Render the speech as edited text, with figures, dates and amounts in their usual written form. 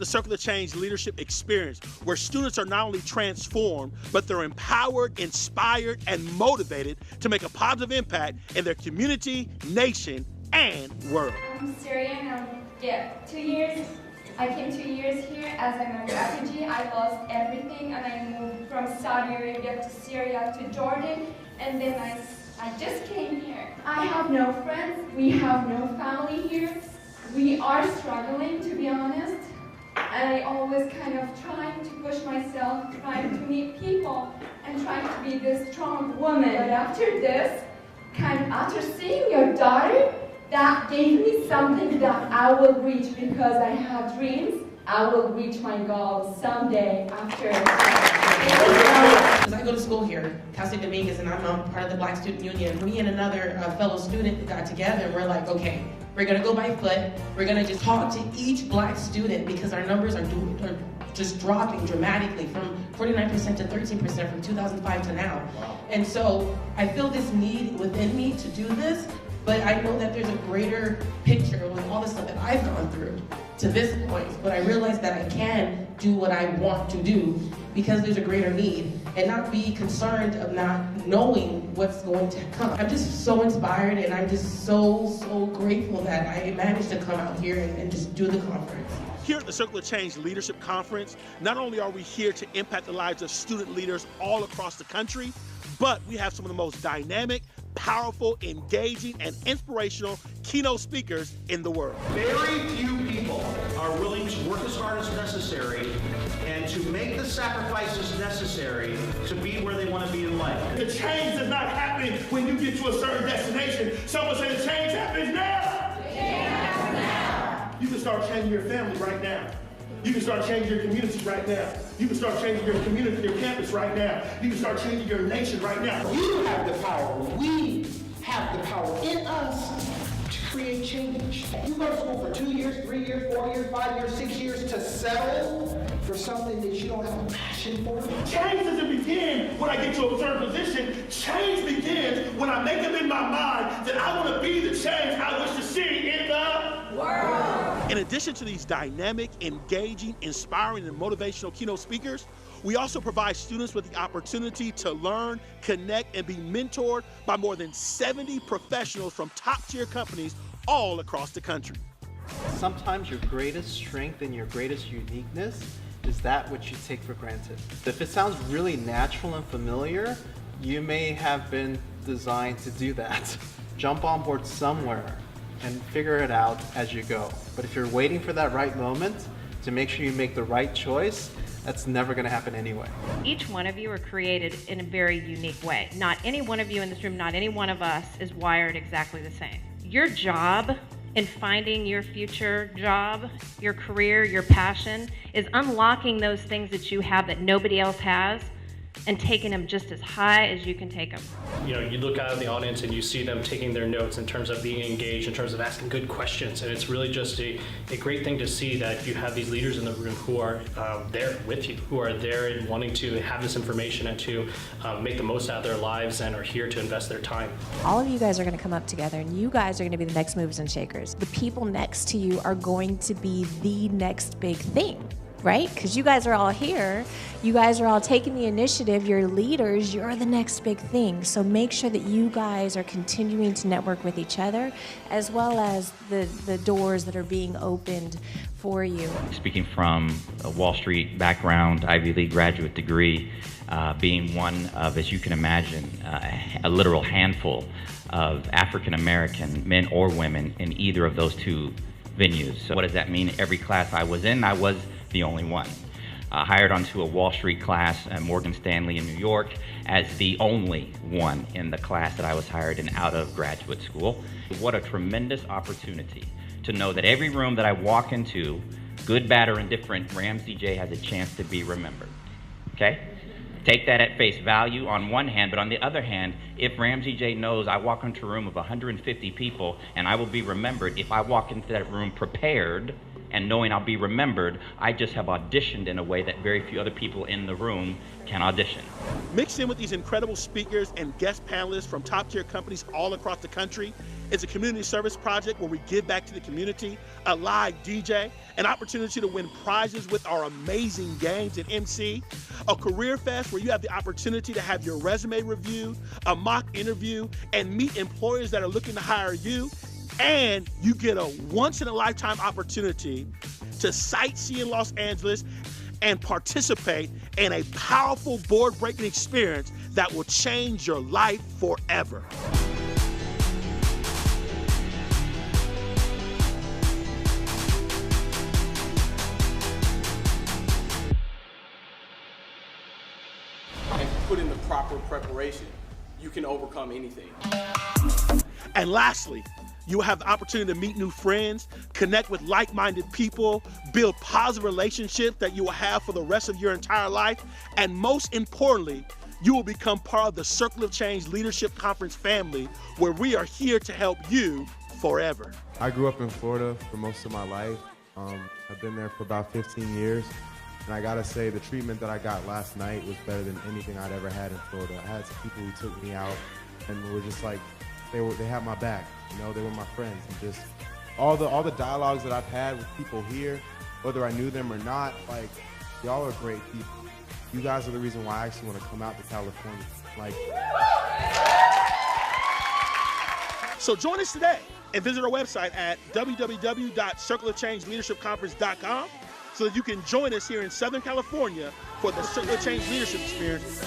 the Circle of Change Leadership Experience, where students are not only transformed, but they're empowered, inspired, and motivated to make a positive impact in their community, nation, and world. I'm Syrian. I came 2 years here as a refugee. I lost everything and I moved from Saudi Arabia to Syria to Jordan, and then I just came here. I have no friends. We have no family here. We are struggling, to be honest. And I always kind of trying to push myself, trying to meet people, and trying to be this strong woman. But after this, after seeing your daughter, that gave me something that I will reach, because I have dreams. I will reach my goals someday after. Because I go to school here, Cal State Dominguez, and I'm part of the Black Student Union. Me and another fellow student got together and we're like, okay, we're gonna go by foot. We're gonna just talk to each Black student, because our numbers are just dropping dramatically from 49% to 13% from 2005 to now. Wow. And so I feel this need within me to do this, but I know that there's a greater picture with all the stuff that I've gone through to this point. But I realize that I can do what I want to do because there's a greater need, and not be concerned of not knowing what's going to come. I'm just so inspired, and I'm just so grateful that I managed to come out here and just do the conference. Here at the Circle of Change Leadership Conference, not only are we here to impact the lives of student leaders all across the country, but we have some of the most dynamic, powerful, engaging, and inspirational keynote speakers in the world. Very few people are willing to work as hard as necessary and to make the sacrifices necessary to be where they want to be in life. The change is not happening when you get to a certain destination. Someone say the change happens now. Yeah. You can start changing your family right now. You can start changing your community right now. You can start changing your community, your campus right now. You can start changing your nation right now. You have the power. We have the power in us to create change. You go to school for 2 years, 3 years, 4 years, 5 years, 6 years to settle for something that you don't have a passion for. Change doesn't begin when I get to a certain position. Change begins when I make up in my mind that I want to be the change I wish to see in the world. In addition to these dynamic, engaging, inspiring, and motivational keynote speakers, we also provide students with the opportunity to learn, connect, and be mentored by more than 70 professionals from top-tier companies all across the country. Sometimes your greatest strength and your greatest uniqueness is that which you take for granted. If it sounds really natural and familiar, you may have been designed to do that. Jump on board somewhere and figure it out as you go. But if you're waiting for that right moment to make sure you make the right choice, that's never going to happen anyway. Each one of you are created in a very unique way. Not any one of you in this room, not any one of us is wired exactly the same. Your job in finding your future job, your career, your passion, is unlocking those things that you have that nobody else has, and taking them just as high as you can take them. You know, you look out of the audience and you see them taking their notes in terms of being engaged, in terms of asking good questions, and it's really just a great thing to see that you have these leaders in the room who are there with you, who are there and wanting to have this information and to make the most out of their lives and are here to invest their time. All of you guys are going to come up together, and you guys are going to be the next movers and shakers. The people next to you are going to be the next big thing. Right? Because you guys are all here. You guys are all taking the initiative. You're leaders. You're the next big thing. So make sure that you guys are continuing to network with each other, as well as the doors that are being opened for you. Speaking from a Wall Street background, Ivy League graduate degree, being one of, as you can imagine, a literal handful of African American men or women in either of those two venues. So what does that mean? Every class I was in, I was the only one. Hired onto a Wall Street class at Morgan Stanley in New York as the only one in the class that I was hired in out of graduate school. What a tremendous opportunity to know that every room that I walk into, good, bad, or indifferent, Ramsey J has a chance to be remembered. Okay? Take that at face value on one hand, but on the other hand, if Ramsey J knows I walk into a room of 150 people and I will be remembered, if I walk into that room prepared and knowing I'll be remembered, I just have auditioned in a way that very few other people in the room can audition. Mixed in with these incredible speakers and guest panelists from top-tier companies all across the country, is a community service project where we give back to the community, a live DJ, an opportunity to win prizes with our amazing games and MC, a career fest where you have the opportunity to have your resume reviewed, a mock interview, and meet employers that are looking to hire you, and you get a once-in-a-lifetime opportunity to sightsee in Los Angeles and participate in a powerful board-breaking experience that will change your life forever. If you put in the proper preparation, you can overcome anything. And lastly, you will have the opportunity to meet new friends, connect with like-minded people, build positive relationships that you will have for the rest of your entire life, and most importantly, you will become part of the Circle of Change Leadership Conference family, where we are here to help you forever. I grew up in Florida for most of my life. I've been there for about 15 years. And I gotta say, the treatment that I got last night was better than anything I'd ever had in Florida. I had some people who took me out and were just like, they had my back, you know, they were my friends. And just all the dialogues that I've had with people here, whether I knew them or not, like, y'all are great people. You guys are the reason why I actually want to come out to California. Like, so join us today and visit our website at www.circleofchangeleadershipconference.com so that you can join us here in Southern California for the Circle of Change Leadership Experience